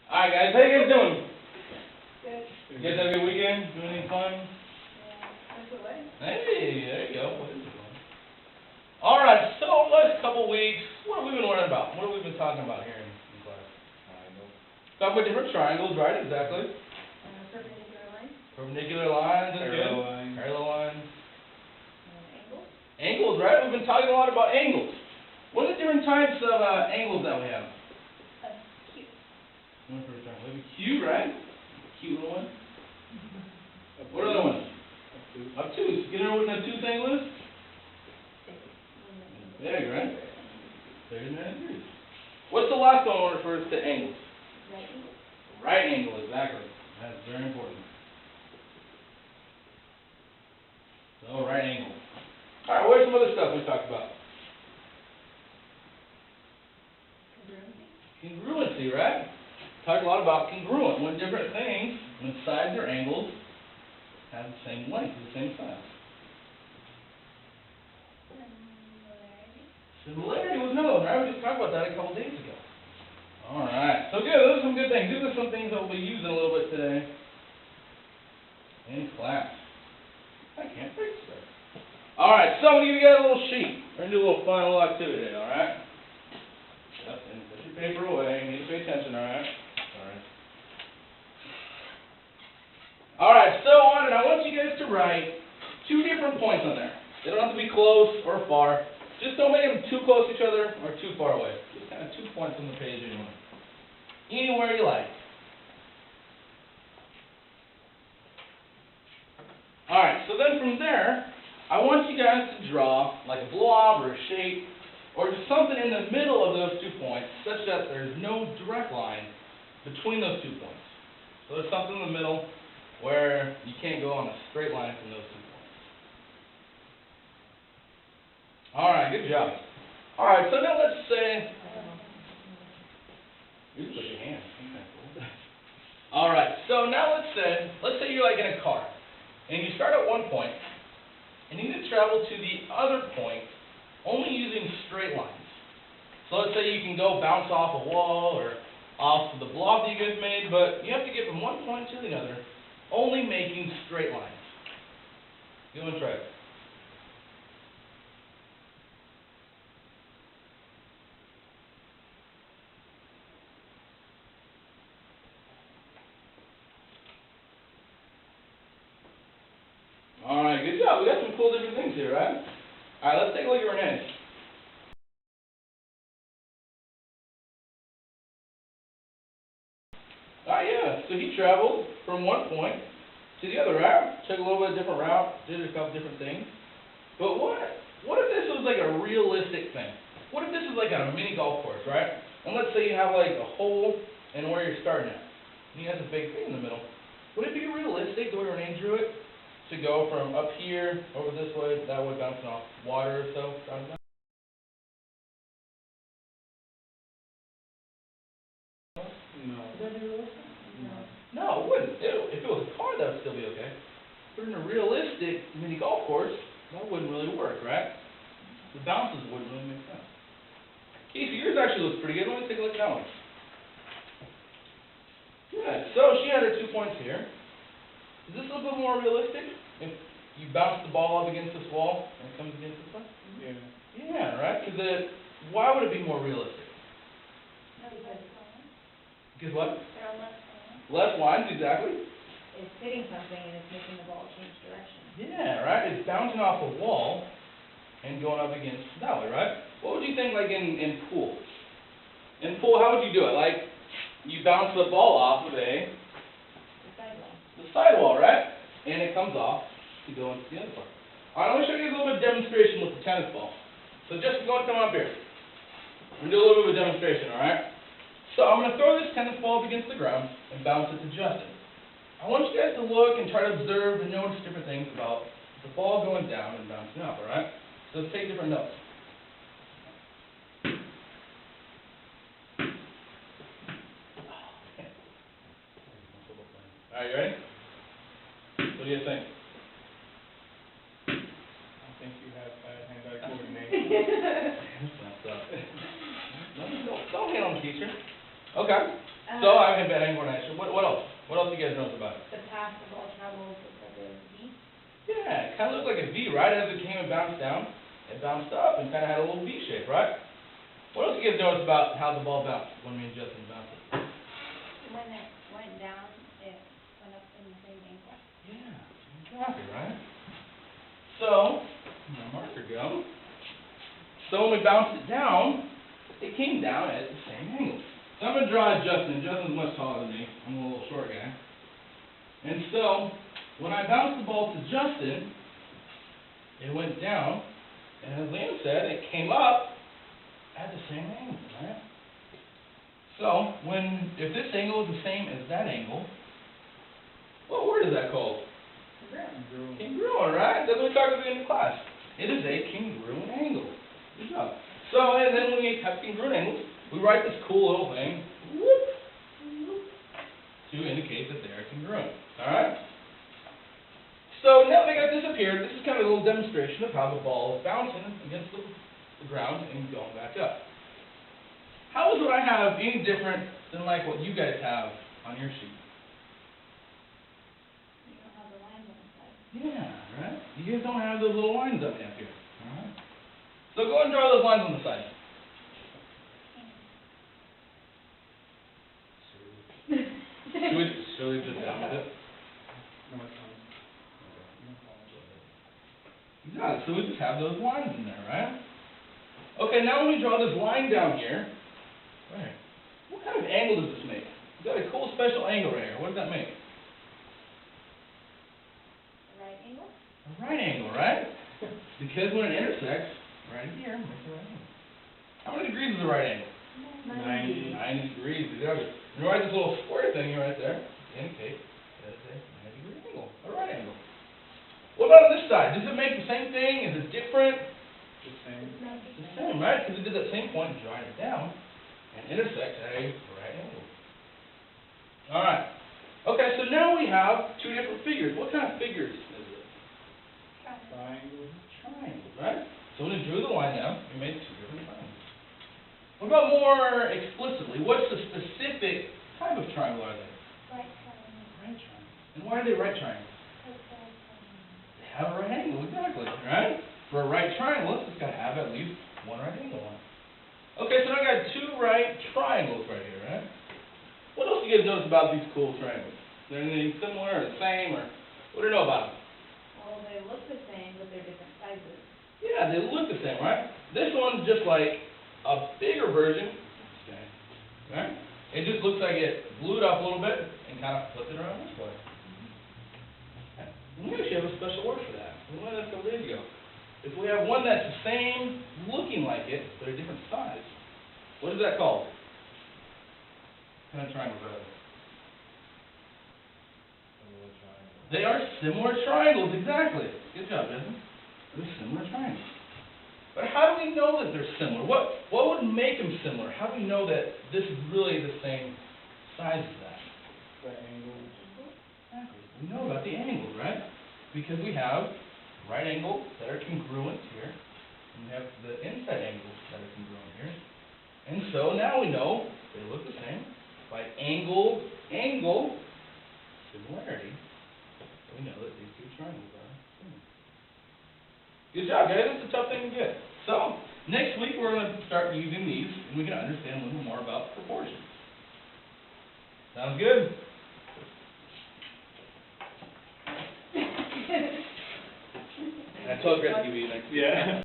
Alright guys, how you guys doing? Good. You guys have a good weekend? Doing anything fun? Yeah. Went to the wedding. Hey, there you go. What is it? Alright, so last couple weeks, what have we been learning about? What have we been talking about here in class? Triangles. Talking about different triangles, right? Exactly. Perpendicular lines. Perpendicular lines, that's good. Parallel lines. Parallel lines. Angles. Angles, right? We've been talking a lot about angles. What are the different types of angles that we have? Cute. One for a time. We have a cube, right? Cute little one. What other ones? Obtuse. You know what an obtuse angle is? Big, right? Bigger than that is. What's the last one that refers to angles? Right angle. Right angle, exactly. That's very important. So, right angle. Alright, where's some other stuff we talked about? Congruency, right? Talked a lot about congruent, when different things, when sides or angles, have the same length, the same size. Similarity was another one, right? We just talked about that a couple days ago. Alright, so good, those are some good things. These are some things that we'll be using a little bit today in class. I can't fix that. Alright, so I'm going to give you guys a little sheet. We're going to do a little fun little activity today, alright? Yep, and put your paper away. You need to pay attention, alright? Alright. Alright, so on it, I want you guys to write two different points on there. They don't have to be close or far. Just don't make them too close to each other or too far away. Just kind of 2 points on the page anywhere. Anywhere you like. Alright, so then from there, I want you guys to draw like a blob or a shape or just something in the middle of those 2 points such that there's no direct line between those 2 points. So there's something in the middle where you can't go on a straight line from those 2 points. Alright, good job. Alright, so now let's say, you put your hand. Alright, so now let's say you're like in a car, and you start at one point, and you need to travel to the other point only using straight lines. So let's say you can go bounce off a wall or off the blob that you guys made, but you have to get from one point to the other, only making straight lines. Go and try it. Alright, good job. We got some cool different things here, right? Alright, let's take a look at Rene. Yeah, so he traveled from one point to the other, right? Took a little bit of different route, did a couple different things. But what if this was like a realistic thing? What if this is like on a mini golf course, right? And let's say you have like a hole and where you're starting at. And you have a big thing in the middle. Would it be realistic, the way Rene drew it, to go from up here, over this way, that way, bouncing off water or so? No. No, it wouldn't. If it was a car, that would still be okay. But in a realistic mini golf course, that wouldn't really work, right? The bounces wouldn't really make sense. Kaycee, yours actually looks pretty good. Let me take a look at that one. Good. So she had her 2 points here. Does this look a little more realistic? If you bounce the ball up against this wall and it comes against this one? Yeah. Yeah, right? Why would it be more realistic? Because what? There are less lines. Less lines, exactly. It's hitting something and it's making the ball change direction. Yeah, right? It's bouncing off a wall and going up against that way, right? What would you think like in pool? In pool, how would you do it? Like, you bounce the ball off of The sidewall. the sidewall, right? And it comes off to go into the other part. Alright, let me show you a little bit of demonstration with the tennis ball. So just go and come up here. We're going to do a little bit of a demonstration, alright? So I'm going to throw this tennis ball up against the ground and bounce it to Justin. I want you guys to look and try to observe and notice different things about the ball going down and bouncing up, alright? So let's take different notes. Alright, you ready? What do you think? I think you have bad hand-eye coordination. Don't hate on the teacher. Okay, so I can bet any more nicer. What else? What else do you guys know about it? The path the ball travels looks like a V. Yeah, it kind of looked like a V, right? As it came and bounced down, it bounced up and kind of had a little V shape, right? What else do you guys notice about how the ball bounced when me and Justin bounced it? When it went down, it went up in the same angle. Yeah, exactly, right? So, my marker go. So when we bounced it down, it came down at the same angle. So I'm going to draw Justin. Justin's much taller than me. I'm a little short guy. And so, when I bounced the ball to Justin, it went down, and as Leean said, it came up at the same angle, right? So, if this angle is the same as that angle, what word is that called? Congruent. Congruent, right? That's what we talked about in class. It is a congruent angle. Good job. So, and then when we have congruent angles, we write this cool little thing, whoop, to indicate that they are congruent. Alright? So now they got disappeared. This is kind of a little demonstration of how the ball is bouncing against the ground and going back up. How is what I have any different than like what you guys have on your sheet? You don't have the lines on the side. Yeah, right? You guys don't have those little lines up here. Alright? So go ahead and draw those lines on the side. Should we just down with it? No, it's fine. You got it. So we just have those lines in there, right? Okay, now when we draw this line down here, right, what kind of angle does this make? We've got a cool special angle right here. What does that make? The right angle? A right angle, right? Because when it intersects, right here, makes a right angle. How many degrees is a right angle? 90. 90 degrees. Exactly. And you write this little square thing right there to indicate that it's a 90-degree angle, a right angle. What about on this side? Does it make the same thing? Is it different? The same. It's the same, right? Because it did that same point and drawing it down and intersects at a right angle. Alright. Okay, so now we have two different figures. What kind of figures is it? Triangle. Triangles, right? So when we drew the line down, we made two different triangles. What about more explicitly? What's the specific type of triangle are they? Right triangle. Right triangles. And why are they right triangles? They have a right angle, exactly, right? For a right triangle, it's got to have at least one right angle on it. Okay, so now I got two right triangles right here, right? What else do you guys notice about these cool triangles? Is there anything similar or the same, or what do you know about them? Well, they look the same, but they're different sizes. Yeah, they look the same, right? This one's just like a bigger version, right? It just looks like it blew it up a little bit and kind of flipped it around this way. Okay. We actually have a special word for that. We learned that a couple days ago. If we have one that's the same looking like it, but a different size, what is that called? What kind of triangles are they? They are similar triangles, exactly. Good job, Justin. They're similar triangles. But how do we know that they're similar? What would make them similar? How do we know that this is really the same size as that? The angles. Exactly. We know about the angles, right? Because we have right angles that are congruent here, and we have the inside angles that are congruent here. And so now we know they look the same by angle similarity. We know that these two triangles are similar. Good job, guys. That's a tough thing to get. So, next week we're going to start using these, and we can understand a little more about proportions. Sounds good? I told Greg to give you next week. Yeah.